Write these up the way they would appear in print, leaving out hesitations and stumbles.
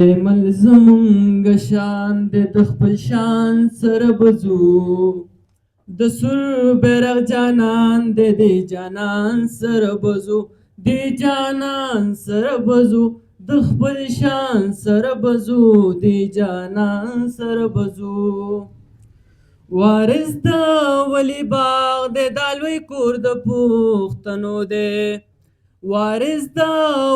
مل زمونږ شان دی د خپل شان سره بځو د سور بیرغ جانان دی دی جانان سره بځو دی جانان سره بځو د خپل شان سره بځو دی جانان سره بځو وارث د ولی باغ دی دا لوی کور د پښتنو دی وارث د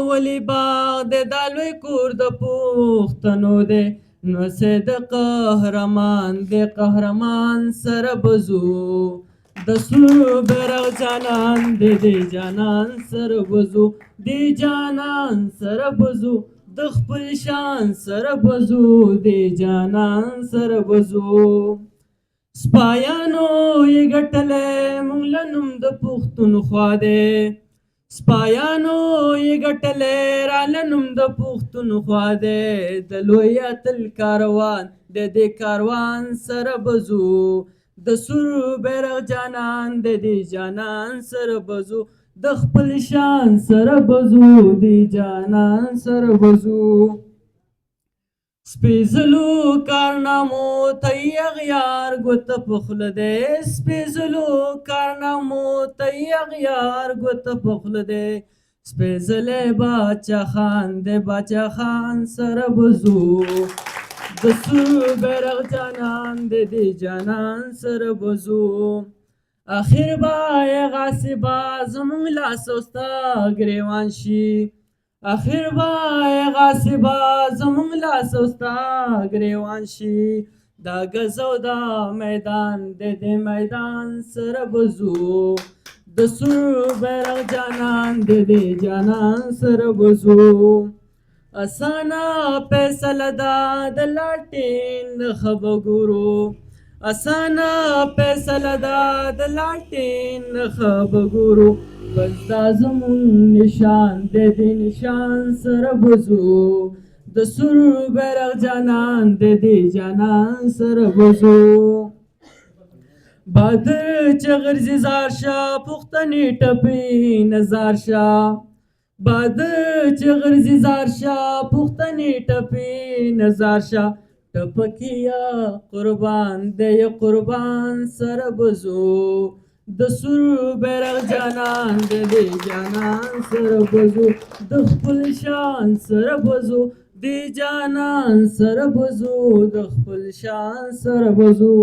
ولی باغ دی دا لوی کور د پښتنو دی نو د قهرمان دی قهرمان سره بځو د سور بیرغ جانان دی دی جانان سره بځو دی جانان سره بځو د خپل شان سره بځو دی جانان سره بځو سپایانو یې ګټلی مونږ له نوم د پښتونخوا دی سپایانو یې ګټلی راله نوم د پښتونخوا دی د لوی اتل کاروان د دې کاروان سره بځو د سور بیرغ جانان د دې جانان سره بځو د خپل شان سره بځو د جانان سره بځو سپیڅلو کارنامو ته یې اغیار ګوته په خوله دی سپیڅلو کارنامو ته یې اغیار ګوته په خوله دی سپیڅلی باچا خان دی باچا خان سره بځو د سور بیرغ جانان دی دی جانان سره بځو اخر به یې غاصبه زموږ لاس او ستا ګریوان شي اخر به یې غاصبه زموږ لاس او ستا ګریوان شي دا ګز او دا میدان دی دې میدان سره بځو د سور بیرغ جانان دی دی جانان سره بځو اسانه فیصله ده د لاټین د خبرګورو اسانه فیصله ده د لاټین د خبرګورو بس دا زمون نشان دی دی نشان سره بځو د سور بیرغ جانان دی دی جانان سره بځو بادر چې غرزي زار شه پښتنې ټپې نزار شه بادر چې غرزي زار شه پښتنې ټپې نزار شه ټپکیا قربان دی قربان سره بځو د سور بیرغ جانان دی دی جانان سره بځو د خپل شان سره بځو دی جانان سره بځو د خپل شان سره بځو